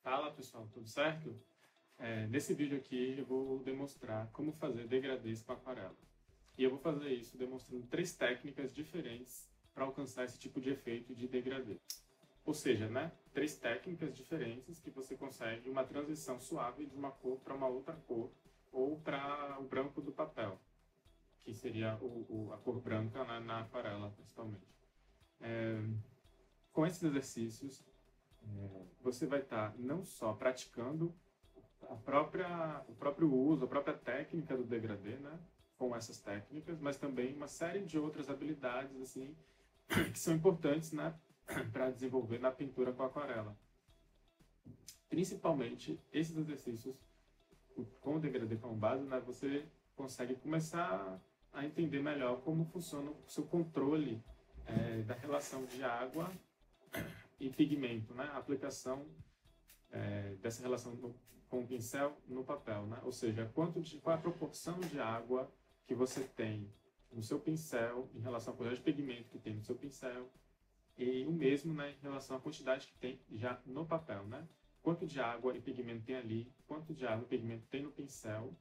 Fala pessoal, tudo certo? Nesse vídeo aqui eu vou demonstrar como fazer degradês com aquarela. E eu vou fazer isso demonstrando 3 técnicas diferentes para alcançar esse tipo de efeito de degradê. Ou seja, 3 técnicas diferentes que você consegue uma transição suave de uma cor para uma outra cor ou para o branco do papel, que seria a cor branca na aquarela principalmente. Com esses exercícios, você vai estar não só praticando o próprio uso, a própria técnica do degradê, com essas técnicas, mas também uma série de outras habilidades assim que são importantes, para desenvolver na pintura com aquarela. Principalmente esses exercícios com o degradê como base, você consegue começar a entender melhor como funciona o seu controle da relação de água e pigmento, a aplicação dessa relação com o pincel no papel, ou seja, qual a proporção de água que você tem no seu pincel em relação à quantidade de pigmento que tem no seu pincel e o mesmo, em relação à quantidade que tem já no papel, Quanto de água e pigmento tem ali, quanto de água e pigmento tem no pincel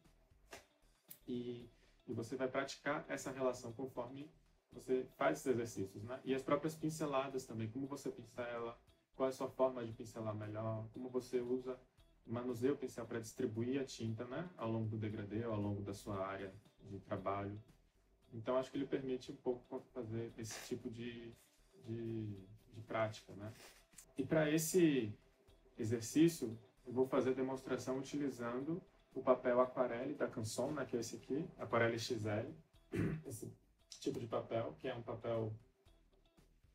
e você vai praticar essa relação conforme você faz esses exercícios, E as próprias pinceladas também, como você pincela, qual é a sua forma de pincelar melhor, como você manuseia o pincel para distribuir a tinta, ao longo do degradê ou ao longo da sua área de trabalho. Então, acho que ele permite um pouco fazer esse tipo de prática, E para esse exercício, eu vou fazer a demonstração utilizando o papel aquarelle da Canson, que é esse aqui, Aquarelle XL, esse tipo de papel, que é um papel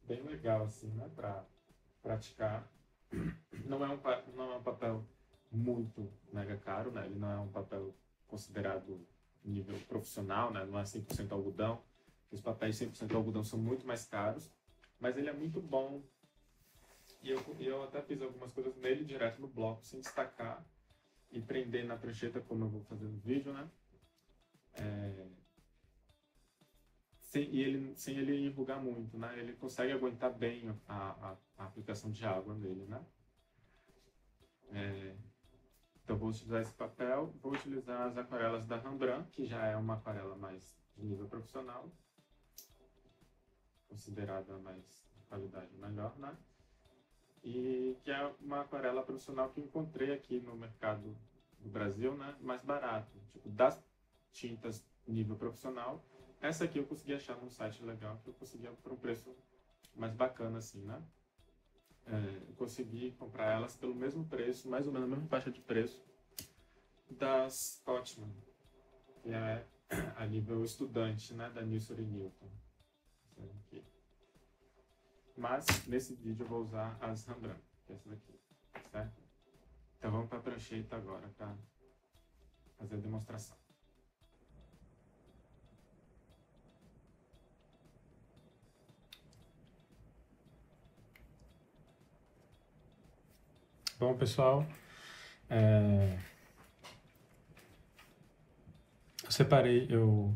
bem legal, assim, para praticar. Não é um papel muito mega caro, Ele não é um papel considerado nível profissional, Não é 100% algodão. Os papéis 100% algodão são muito mais caros, mas ele é muito bom. E eu até fiz algumas coisas nele direto no bloco, sem destacar e prender na prancheta, como eu vou fazer no vídeo, sem ele enrugar muito, Ele consegue aguentar bem a aplicação de água nele, Então vou utilizar esse papel, vou utilizar as aquarelas da Rembrandt, que já é uma aquarela mais de nível profissional, considerada mais de qualidade melhor, E que é uma aquarela profissional que eu encontrei aqui no mercado do Brasil, mais barato, tipo das tintas nível profissional. Essa aqui eu consegui achar num site legal, que eu consegui por um preço mais bacana, assim, eu consegui comprar elas pelo mesmo preço, mais ou menos a mesma faixa de preço das Cotman, que é a nível estudante, da Nilsson Newton. Aqui. Mas nesse vídeo eu vou usar as Rembrandt, que é essa daqui, certo? Então vamos para a prancheta agora para fazer a demonstração. Bom, pessoal, eu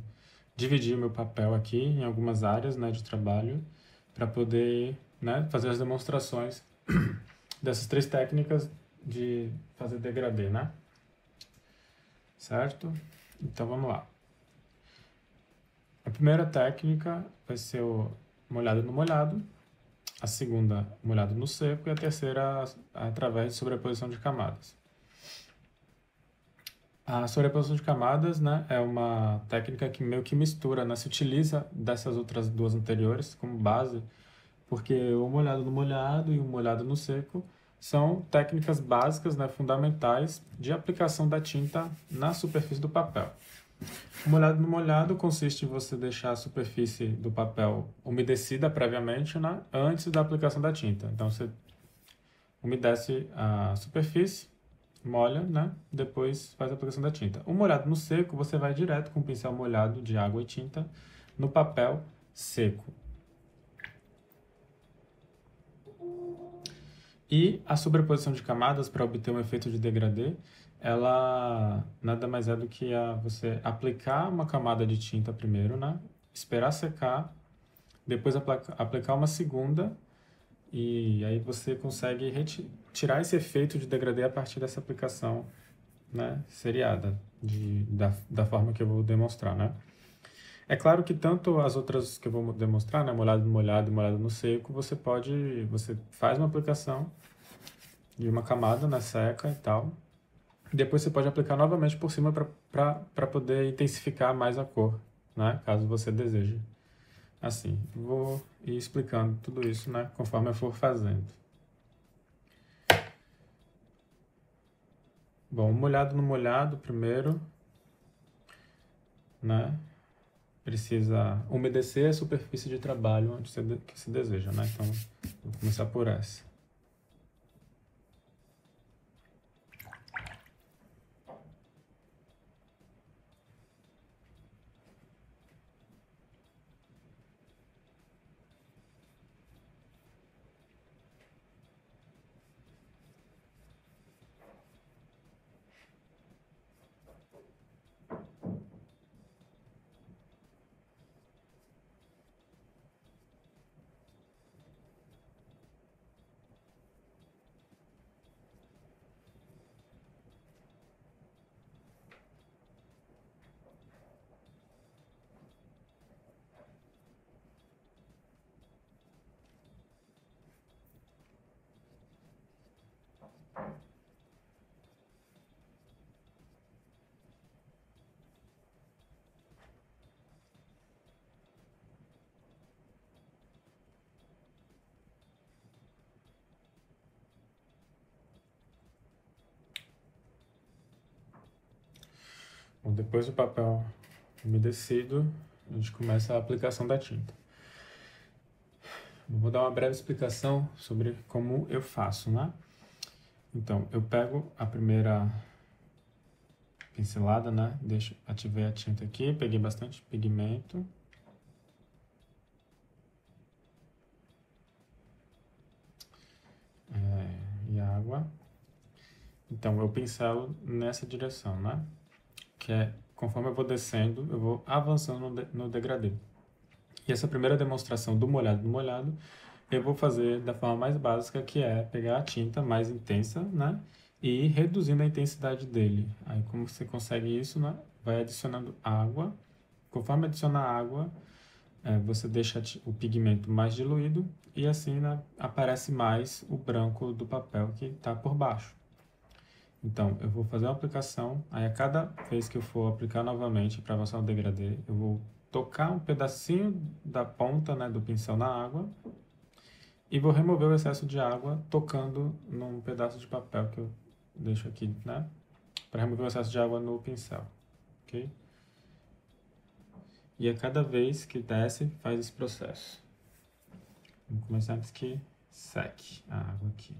dividi o meu papel aqui em algumas áreas, de trabalho, para poder, fazer as demonstrações dessas 3 técnicas de fazer degradê, Certo? Então vamos lá. A primeira técnica vai ser o molhado no molhado, a segunda molhado no seco e a terceira através de sobreposição de camadas. A sobreposição de camadas, é uma técnica que meio que mistura, se utiliza dessas outras 2 anteriores como base, porque o molhado no molhado e o molhado no seco são técnicas básicas, fundamentais de aplicação da tinta na superfície do papel. O molhado no molhado consiste em você deixar a superfície do papel umedecida previamente, antes da aplicação da tinta. Então você umedece a superfície, molha, depois faz a aplicação da tinta. O molhado no seco, você vai direto com o pincel molhado de água e tinta no papel seco. E a sobreposição de camadas para obter um efeito de degradê, ela nada mais é do que você aplicar uma camada de tinta primeiro, esperar secar, depois aplicar uma segunda e aí você consegue tirar esse efeito de degradê a partir dessa aplicação, né, seriada, da forma que eu vou demonstrar, né? É claro que tanto as outras que eu vou demonstrar, né, molhado no molhado e molhado no seco, você faz uma aplicação de uma camada na seca e tal, e depois você pode aplicar novamente por cima para poder intensificar mais a cor, né, caso você deseje. Assim, vou ir explicando tudo isso, né, conforme eu for fazendo. Bom, molhado no molhado primeiro, né? Precisa umedecer a superfície de trabalho que se deseja, né? Então, vou começar por essa. Bom, depois do papel umedecido, a gente começa a aplicação da tinta. Eu vou dar uma breve explicação sobre como eu faço, né? Então, eu pego a primeira pincelada, né? Ativei a tinta aqui, peguei bastante pigmento. E água. Então, eu pincelo nessa direção, né? Que é, conforme eu vou descendo, eu vou avançando no degradê. E essa primeira demonstração do molhado no molhado, eu vou fazer da forma mais básica, que é pegar a tinta mais intensa, né? E ir reduzindo a intensidade dele. Aí, como você consegue isso, né? Vai adicionando água. Conforme adiciona água, você deixa o pigmento mais diluído e assim, né, aparece mais o branco do papel que está por baixo. Então, eu vou fazer uma aplicação, aí a cada vez que eu for aplicar novamente para avançar o degradê, eu vou tocar um pedacinho da ponta, né, do pincel na água e vou remover o excesso de água tocando num pedaço de papel que eu deixo aqui, né, para remover o excesso de água no pincel, ok? E a cada vez que desce, faz esse processo. Vamos começar antes que seque a água aqui.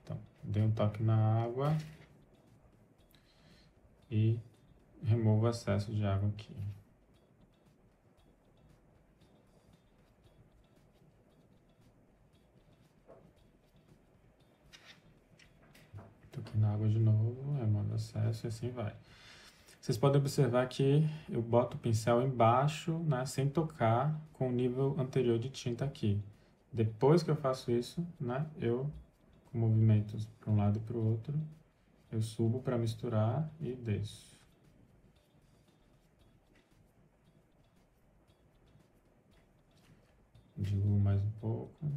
Então, dei um toque na água e removo o excesso de água aqui. Toquei na água de novo, removo o excesso e assim vai. Vocês podem observar que eu boto o pincel embaixo, né, sem tocar, com o nível anterior de tinta aqui. Depois que eu faço isso, né, com movimentos para um lado e para o outro, eu subo para misturar e desço. Diluo mais um pouco.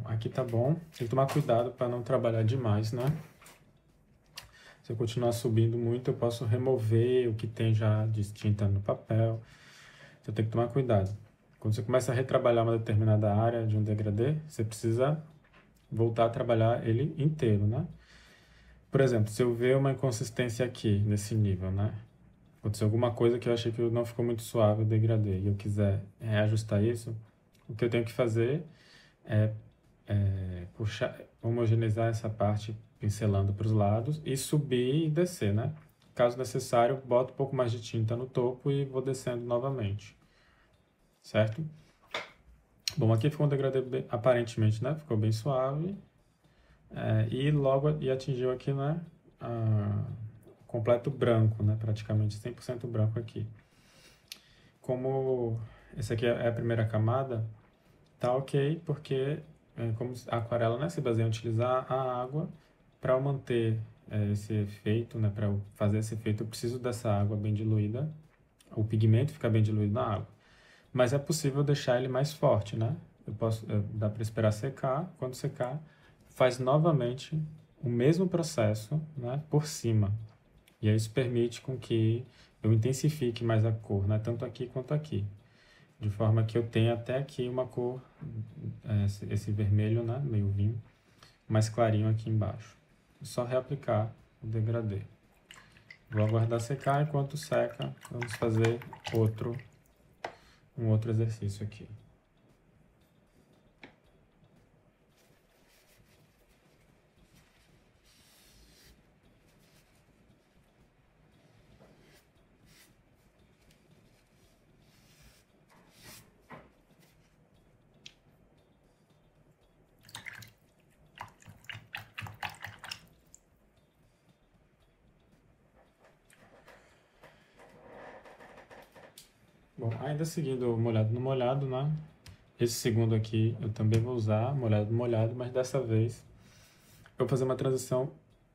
Aqui tá bom, tem que tomar cuidado para não trabalhar demais, né? Se eu continuar subindo muito, eu posso remover o que tem já de tinta no papel. Então tem que tomar cuidado. Quando você começa a retrabalhar uma determinada área de um degradê, você precisa voltar a trabalhar ele inteiro, né? Por exemplo, se eu ver uma inconsistência aqui, nesse nível, né? Aconteceu alguma coisa que eu achei que não ficou muito suave o degradê e eu quiser reajustar isso, o que eu tenho que fazer é puxar, homogeneizar essa parte pincelando para os lados e subir e descer, né? Caso necessário, boto um pouco mais de tinta no topo e vou descendo novamente, certo? Bom, aqui ficou um degradê aparentemente, né? Ficou bem suave e logo atingiu aqui, né? Completo branco, né? Praticamente 100% branco aqui. Como essa aqui é a primeira camada, tá ok, porque como a aquarela, né, se baseia em utilizar a água para manter esse efeito, né, para fazer esse efeito, eu preciso dessa água bem diluída, o pigmento fica bem diluído na água. Mas é possível deixar ele mais forte, né? Dá para esperar secar, quando secar, faz novamente o mesmo processo, né, por cima. E aí isso permite com que eu intensifique mais a cor, né, tanto aqui quanto aqui. De forma que eu tenha até aqui uma cor, esse vermelho, né, meio vinho, mais clarinho aqui embaixo. É só reaplicar o degradê. Vou aguardar secar, enquanto seca, vamos fazer um outro exercício aqui. Bom, ainda seguindo o molhado no molhado, né? Esse segundo aqui eu também vou usar molhado no molhado, mas dessa vez eu vou fazer uma transição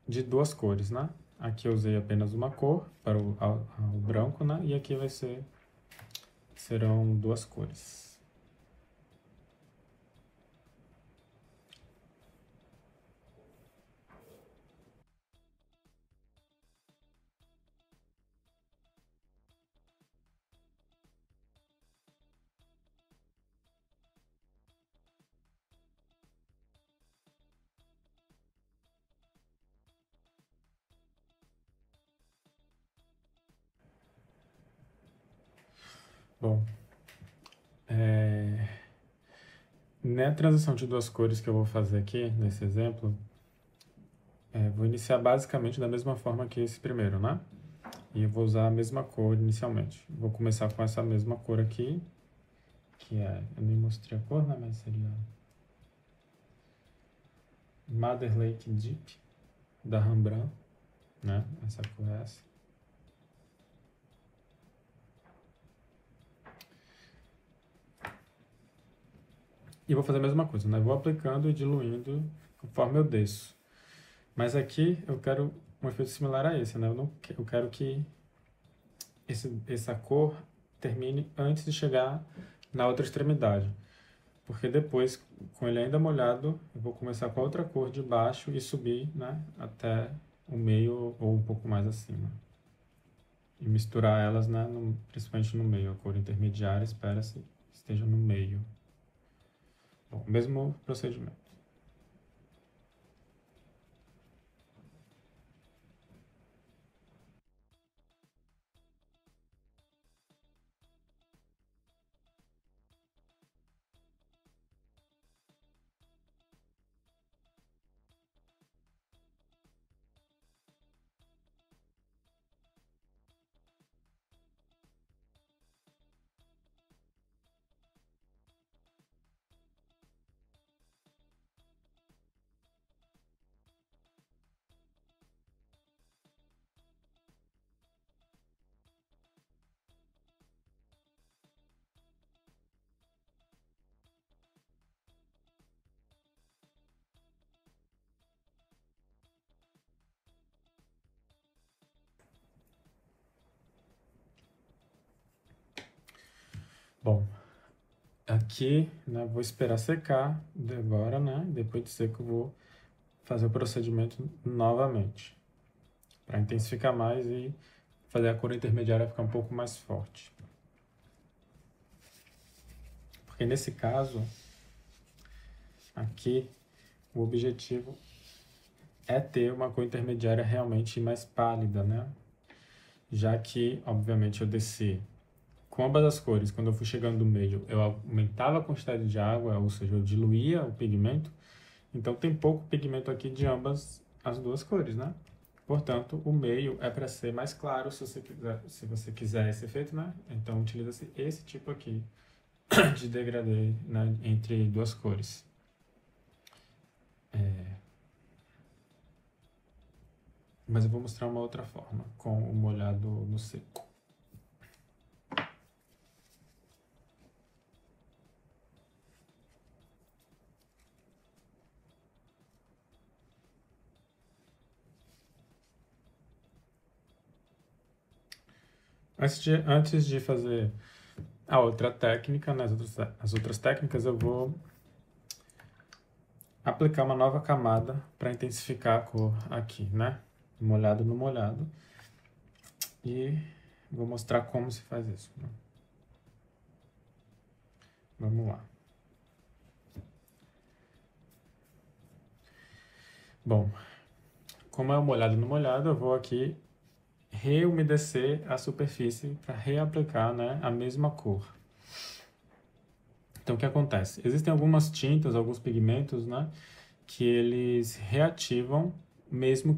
de duas cores, né? Aqui eu usei apenas uma cor para o branco, né? E aqui serão duas cores. Bom, na transição de duas cores que eu vou fazer aqui, nesse exemplo, vou iniciar basicamente da mesma forma que esse primeiro, né? E eu vou usar a mesma cor inicialmente. Vou começar com essa mesma cor aqui, que eu nem mostrei a cor, né? Mas seria Madder Lake Deep, da Rembrandt, né? Essa cor é essa. E vou fazer a mesma coisa, né? Vou aplicando e diluindo conforme eu desço. Mas aqui eu quero um efeito similar a esse, né? Eu quero que essa cor termine antes de chegar na outra extremidade. Porque depois, com ele ainda molhado, eu vou começar com a outra cor de baixo e subir, né, até o meio ou um pouco mais acima. E misturar elas, né, principalmente no meio. A cor intermediária espera-se que esteja no meio. Bom, mesmo procedimento. Bom, aqui, né, vou esperar secar agora, né? Depois de seco, eu vou fazer o procedimento novamente. para intensificar mais e fazer a cor intermediária ficar um pouco mais forte. Porque nesse caso, aqui, o objetivo é ter uma cor intermediária realmente mais pálida, né? Já que, obviamente, eu desci com ambas as cores, quando eu fui chegando no meio, eu aumentava a quantidade de água, ou seja, eu diluía o pigmento. Então tem pouco pigmento aqui de ambas as duas cores, né? Portanto, o meio é para ser mais claro se você quiser esse efeito, né? Então utiliza-se esse tipo aqui de degradê, né, entre duas cores. Mas eu vou mostrar uma outra forma, com o molhado no seco. Antes de fazer a outra técnica, né, as outras técnicas, eu vou aplicar uma nova camada para intensificar a cor aqui, né? Molhado no molhado. E vou mostrar como se faz isso. Vamos lá. Bom, como é o molhado no molhado, eu vou aqui reumedecer a superfície para reaplicar, né, a mesma cor. Então, o que acontece? Existem algumas tintas, alguns pigmentos, né, que eles reativam mesmo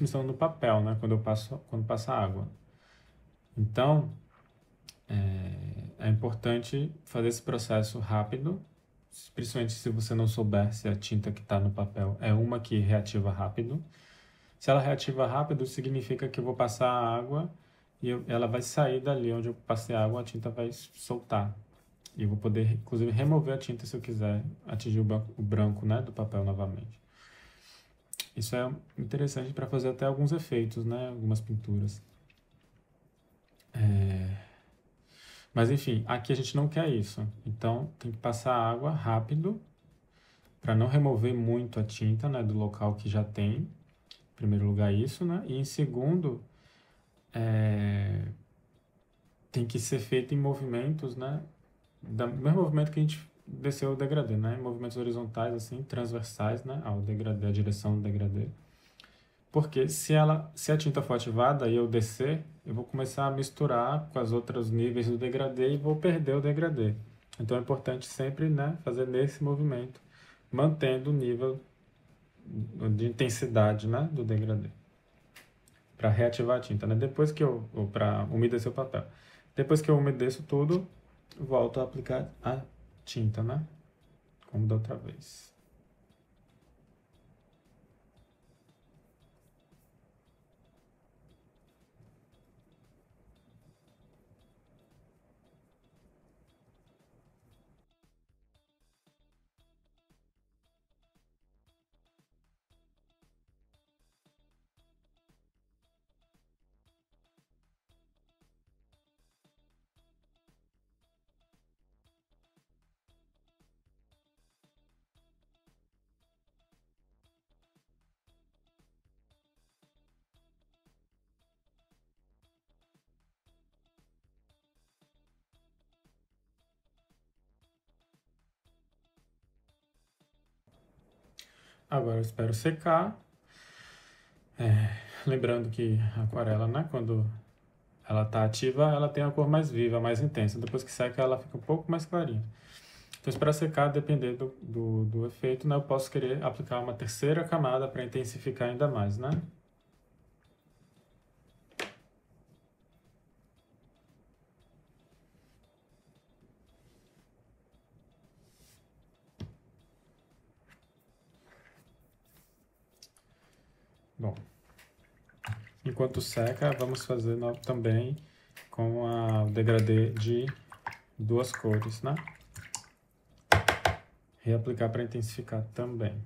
estando no papel, né, quando passa água. Então, é importante fazer esse processo rápido, principalmente se você não souber se a tinta que está no papel é uma que reativa rápido. Se ela reativa rápido, significa que eu vou passar a água e ela vai sair dali onde eu passei a água, a tinta vai soltar. E eu vou poder, inclusive, remover a tinta se eu quiser atingir o branco, né, do papel novamente. Isso é interessante para fazer até alguns efeitos, né, algumas pinturas. Mas enfim, aqui a gente não quer isso. Então tem que passar a água rápido para não remover muito a tinta, né, do local que já tem. Em primeiro lugar isso, né? E em segundo, tem que ser feito em movimentos, né? Do mesmo movimento que a gente desceu o degradê, né? Movimentos horizontais, assim, transversais, né? Ao degradê, a direção do degradê. Porque se a tinta for ativada e eu descer, eu vou começar a misturar com os outros níveis do degradê e vou perder o degradê. Então é importante sempre, né, fazer nesse movimento, mantendo o nível de intensidade, né, do degradê. Para reativar a tinta, né? Ou para umedecer o papel. Depois que eu umedeço tudo, volto a aplicar a tinta, né? Como da outra vez. Agora eu espero secar. Lembrando que a aquarela, né, quando ela está ativa, ela tem a cor mais viva, mais intensa. Depois que seca, ela fica um pouco mais clarinha. Então, para secar, dependendo do efeito, né, eu posso querer aplicar uma terceira camada para intensificar ainda mais, né? Bom, enquanto seca, vamos fazer também com o degradê de duas cores, né? Reaplicar para intensificar também.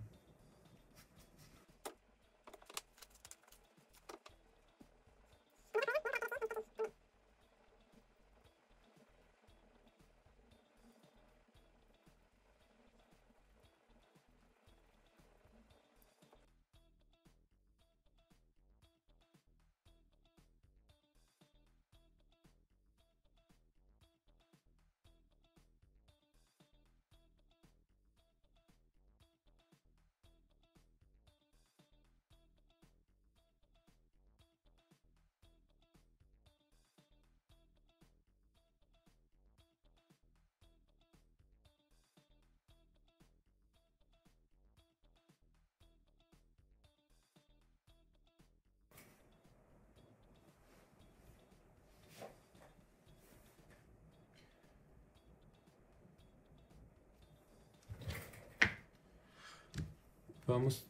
vamos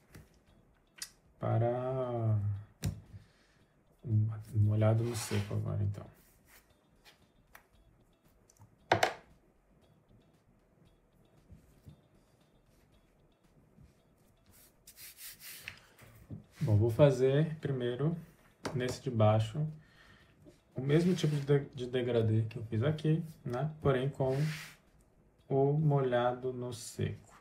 para um molhado no seco agora, então. Bom, vou fazer primeiro, nesse de baixo, o mesmo tipo de degradê que eu fiz aqui, né? Porém com o molhado no seco.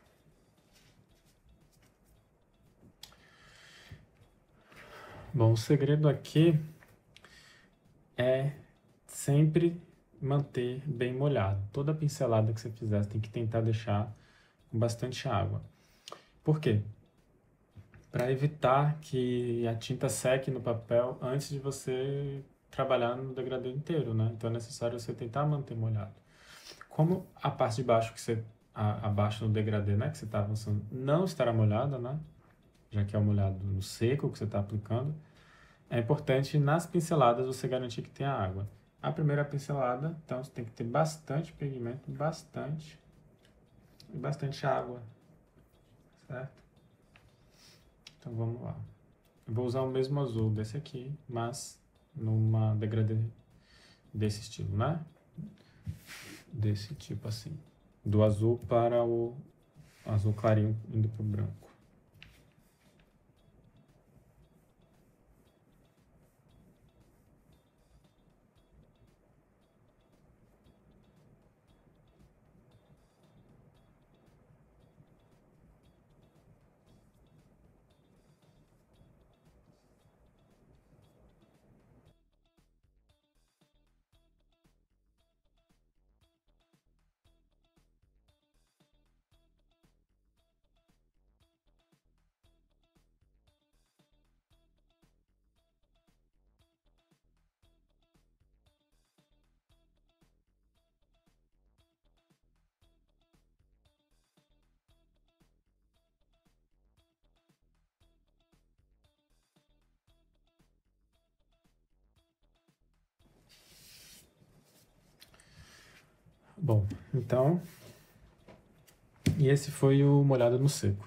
Bom, o segredo aqui é sempre manter bem molhado. Toda pincelada que você fizer, você tem que tentar deixar com bastante água. Por quê? Para evitar que a tinta seque no papel antes de você trabalhar no degradê inteiro, né? Então é necessário você tentar manter molhado. Como a parte de baixo que você abaixo no degradê, né, que você está avançando, não estará molhada, né? Já que é o molhado no seco que você está aplicando, é importante nas pinceladas você garantir que tenha água. A primeira pincelada, então você tem que ter bastante pigmento, bastante água, certo? Então vamos lá. Eu vou usar o mesmo azul desse aqui, mas numa degradê desse estilo, né? Desse tipo assim. Do azul para o azul clarinho indo para o branco. Bom, então, e esse foi o molhado no seco.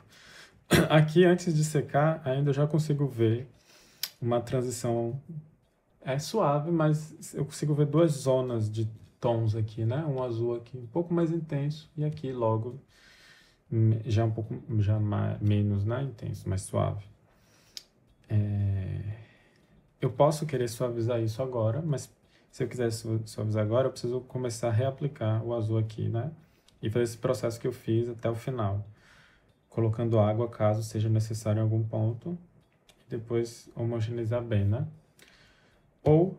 Aqui, antes de secar, ainda eu já consigo ver uma transição suave, mas eu consigo ver duas zonas de tons aqui, né? Um azul aqui um pouco mais intenso e aqui logo já um pouco menos, né? Intenso, mais suave. Eu posso querer suavizar isso agora, mas se eu quiser suavizar agora, eu preciso começar a reaplicar o azul aqui, né? E fazer esse processo que eu fiz até o final, colocando água caso seja necessário em algum ponto, e depois homogeneizar bem, né? Ou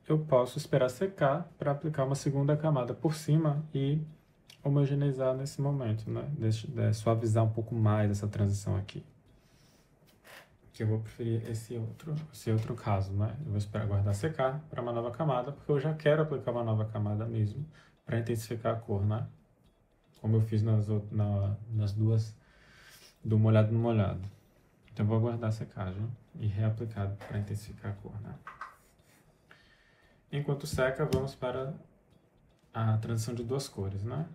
eu posso esperar secar para aplicar uma segunda camada por cima e homogeneizar nesse momento, né? Suavizar um pouco mais essa transição aqui. Que eu vou preferir esse outro caso, né? Eu vou esperar guardar secar para uma nova camada, porque eu já quero aplicar uma nova camada mesmo, para intensificar a cor, né? Como eu fiz nas duas, do molhado no molhado. Então eu vou aguardar a secagem e reaplicar para intensificar a cor, né? Enquanto seca, vamos para a transição de duas cores, né?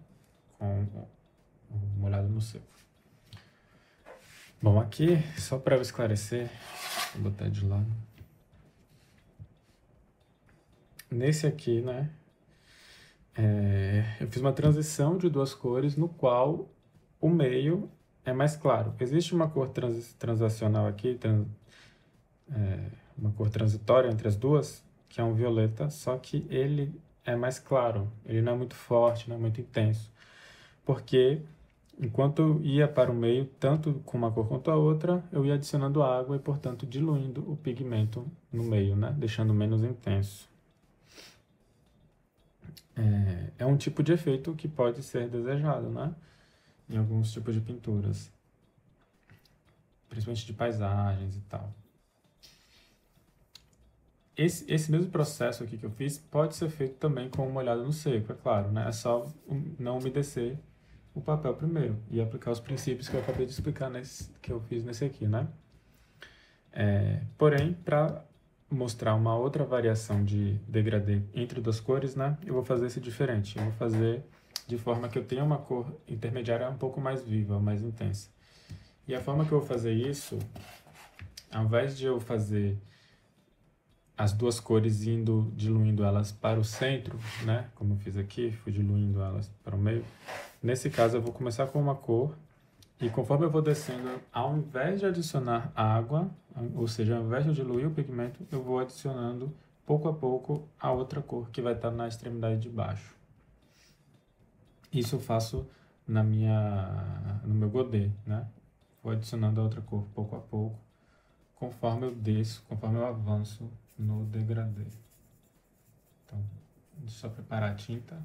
Com o molhado no seco. Bom, aqui, só para eu esclarecer, vou botar de lado. Nesse aqui, né, eu fiz uma transição de duas cores no qual o meio é mais claro. Existe uma cor transacional aqui, uma cor transitória entre as duas, que é um violeta, só que ele é mais claro, ele não é muito forte, não é muito intenso. Porque enquanto eu ia para o meio, tanto com uma cor quanto a outra, eu ia adicionando água e, portanto, diluindo o pigmento no meio, né? Deixando menos intenso. É um tipo de efeito que pode ser desejado, né? Em alguns tipos de pinturas. Principalmente de paisagens e tal. Esse mesmo processo aqui que eu fiz pode ser feito também com uma molhada no seco, é claro, né? É só não umedecer o papel primeiro e aplicar os princípios que eu acabei de explicar que eu fiz nesse aqui, né? Porém, para mostrar uma outra variação de degradê entre duas cores, né? Eu vou fazer esse diferente. Eu vou fazer de forma que eu tenha uma cor intermediária um pouco mais viva, mais intensa. E a forma que eu vou fazer isso, ao invés de eu fazer as duas cores diluindo elas para o centro, né? Como eu fiz aqui, fui diluindo elas para o meio. Nesse caso, eu vou começar com uma cor e conforme eu vou descendo, ao invés de adicionar água, ou seja, ao invés de eu diluir o pigmento, eu vou adicionando pouco a pouco a outra cor que vai estar na extremidade de baixo. Isso eu faço no meu godê, né? Vou adicionando a outra cor pouco a pouco, conforme eu desço, conforme eu avanço no degradê. Então, deixa eu só preparar a tinta.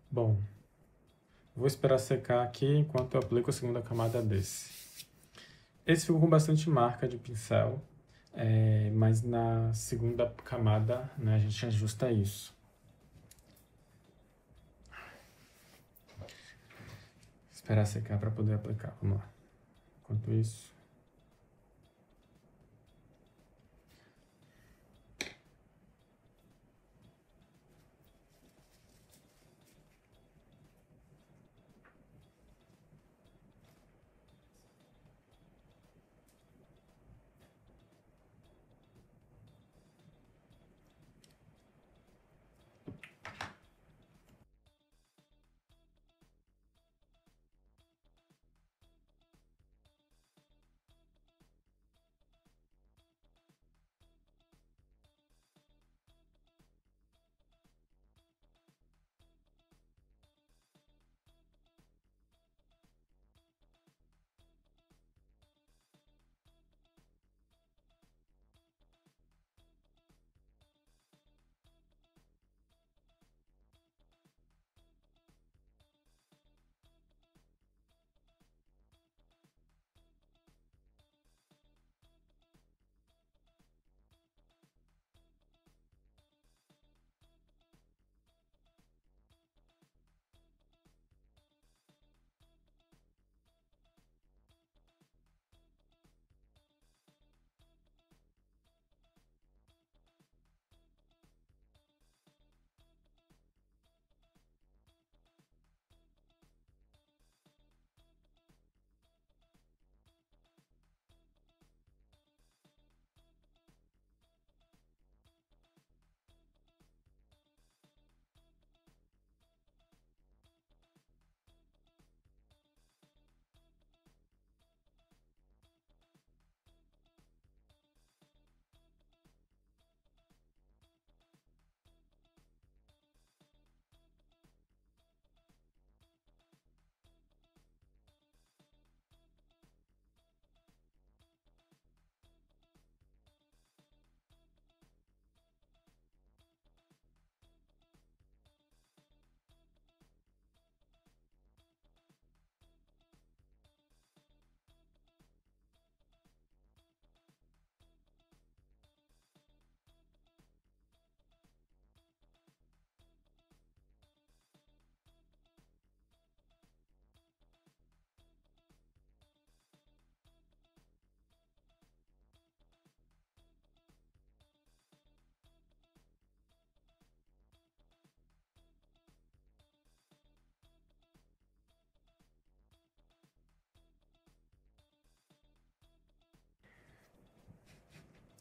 Bom, vou esperar secar aqui enquanto eu aplico a segunda camada desse. Esse ficou com bastante marca de pincel, mas na segunda camada, né, a gente ajusta isso. Esperar secar para poder aplicar. Vamos lá. Enquanto isso...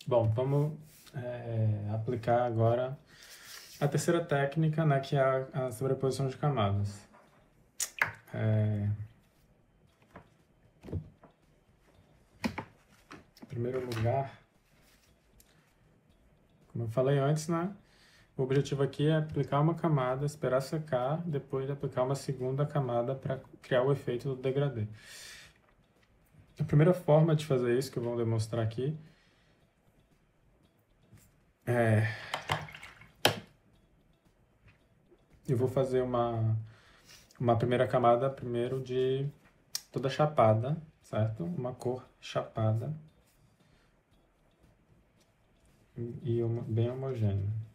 Bom, vamos aplicar agora a terceira técnica, né, que é a sobreposição de camadas. Em primeiro lugar, como eu falei antes, né, o objetivo aqui é aplicar uma camada, esperar secar, depois aplicar uma segunda camada para criar o efeito do degradê. A primeira forma de fazer isso, que eu vou demonstrar aqui, eu vou fazer uma primeira camada primeiro de toda chapada, certo? Uma cor chapada e bem homogênea.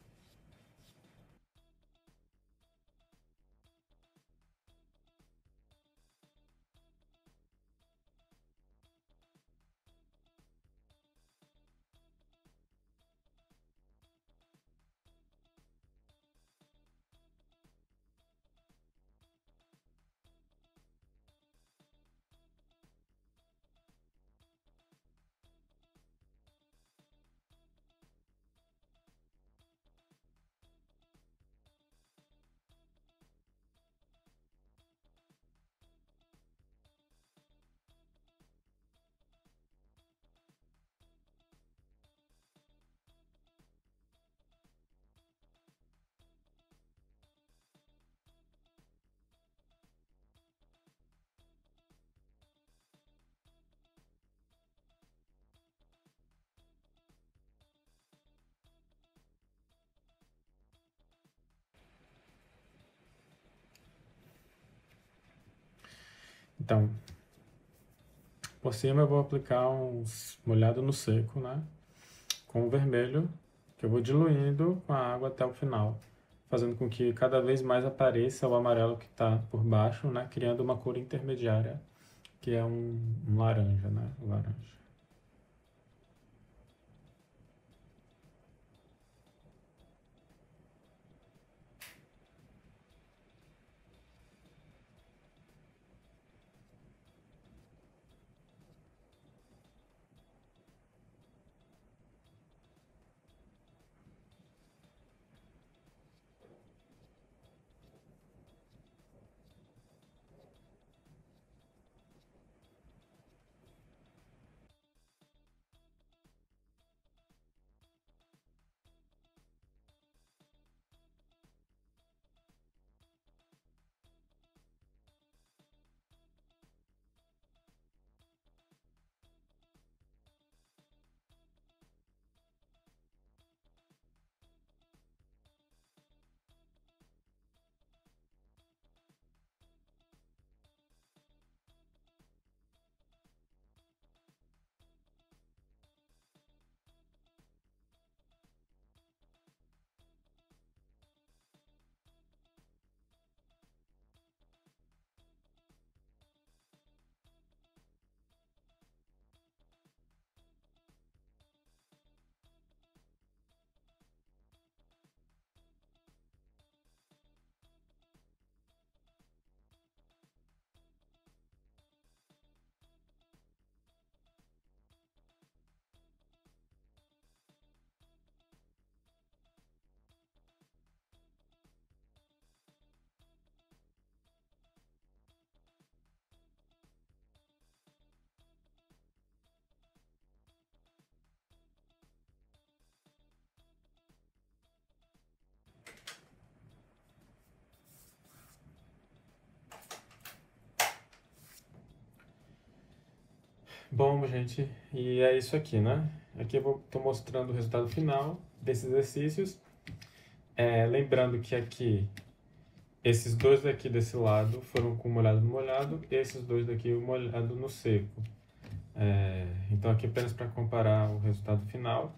Então, por cima eu vou aplicar uns molhado no seco, né? Com o vermelho, que eu vou diluindo com a água até o final, fazendo com que cada vez mais apareça o amarelo que está por baixo, né? Criando uma cor intermediária, que é um laranja, né? O laranja. Bom, gente, e é isso aqui, né? Aqui eu tô mostrando o resultado final desses exercícios. Lembrando que aqui, esses dois daqui desse lado foram com molhado no molhado, e esses dois daqui o molhado no seco. Então aqui apenas para comparar o resultado final.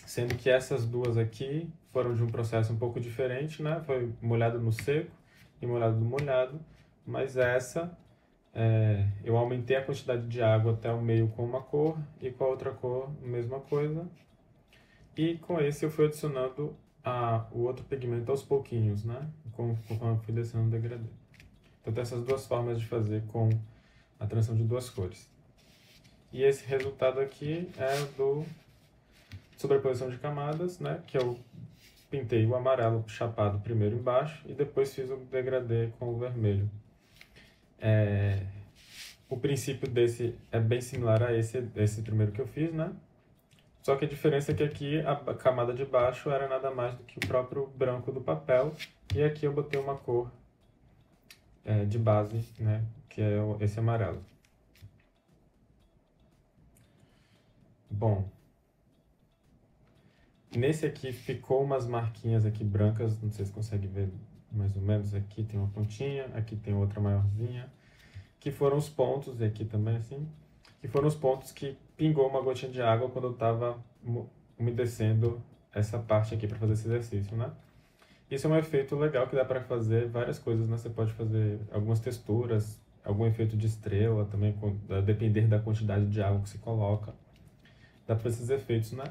Sendo que essas duas aqui foram de um processo um pouco diferente, né? Foi molhado no seco e molhado no molhado, mas essa eu aumentei a quantidade de água até o meio com uma cor e com a outra cor a mesma coisa. E com esse eu fui adicionando o outro pigmento aos pouquinhos, né? Conforme eu fui descendo o degradê. Então tem essas duas formas de fazer com a transição de duas cores. E esse resultado aqui é do sobreposição de camadas, né? Que eu pintei o amarelo chapado primeiro embaixo e depois fiz o degradê com o vermelho. O princípio desse é bem similar a esse primeiro que eu fiz, né? Só que a diferença é que aqui a camada de baixo era nada mais do que o próprio branco do papel, e aqui eu botei uma cor de base, né? Que é esse amarelo. Bom, nesse aqui ficou umas marquinhas aqui brancas, não sei se consegue ver mais ou menos. Aqui tem uma pontinha, aqui tem outra maiorzinha, que foram os pontos, e aqui também assim, que foram os pontos que pingou uma gotinha de água quando eu estava umedecendo essa parte aqui para fazer esse exercício, né? Isso é um efeito legal que dá para fazer várias coisas, né? Você pode fazer algumas texturas, algum efeito de estrela também, a depender da quantidade de água que você coloca. Dá para esses efeitos, né?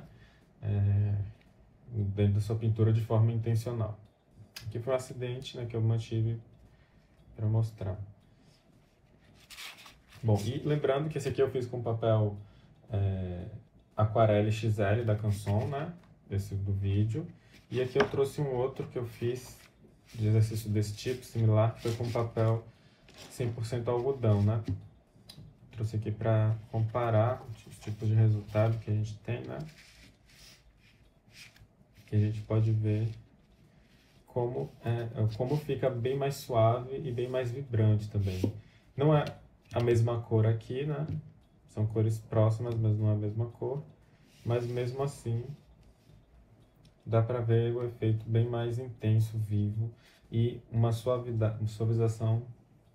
Dentro da sua pintura de forma intencional. Aqui foi um acidente, né, que eu mantive para mostrar. Bom, e lembrando que esse aqui eu fiz com papel Aquarelle XL da Canson, né? Esse do vídeo. E aqui eu trouxe um outro que eu fiz de exercício desse tipo, similar, que foi com papel 100% algodão, né? Trouxe aqui para comparar os tipos de resultado que a gente tem, né? Que a gente pode ver como fica bem mais suave e bem mais vibrante também. Não é a mesma cor aqui, né? São cores próximas, mas não é a mesma cor. Mas mesmo assim, dá para ver o efeito bem mais intenso, vivo, e uma suavização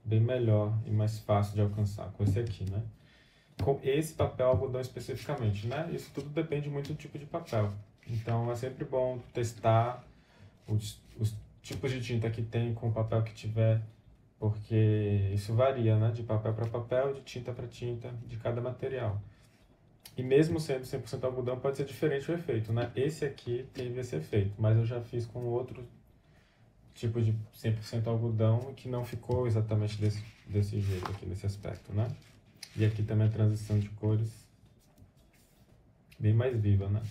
bem melhor e mais fácil de alcançar com esse aqui, né? Com esse papel algodão especificamente, né? Isso tudo depende muito do tipo de papel. Então é sempre bom testar os tipos de tinta que tem com o papel que tiver, porque isso varia, né? De papel para papel, de tinta para tinta, de cada material. E mesmo sendo 100% algodão, pode ser diferente o efeito, né? Esse aqui teve esse efeito, mas eu já fiz com outro tipo de 100% algodão que não ficou exatamente desse jeito aqui, nesse aspecto, né? E aqui também a transição de cores bem mais viva, né?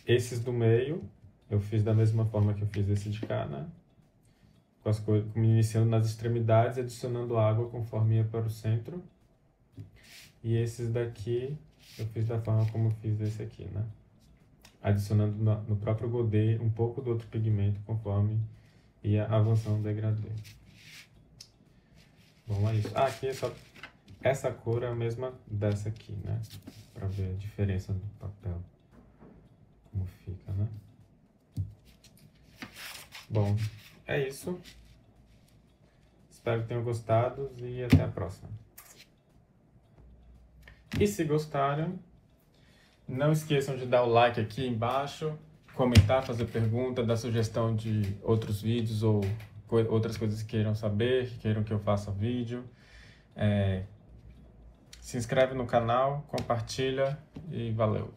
Esses do meio, eu fiz da mesma forma que eu fiz esse de cá, né? Com as cores, iniciando nas extremidades, adicionando água conforme ia para o centro. E esses daqui, eu fiz da forma como eu fiz esse aqui, né? Adicionando no próprio godê um pouco do outro pigmento conforme ia avançando o degradê. Bom, é isso. Aqui é só... Essa cor é a mesma dessa aqui, né? Pra ver a diferença do papel. Como fica, né? Bom, é isso. Espero que tenham gostado e até a próxima. E se gostaram, não esqueçam de dar o like aqui embaixo, comentar, fazer pergunta, dar sugestão de outros vídeos ou outras coisas que queiram saber, que queiram que eu faça vídeo. Se inscreve no canal, compartilha e valeu!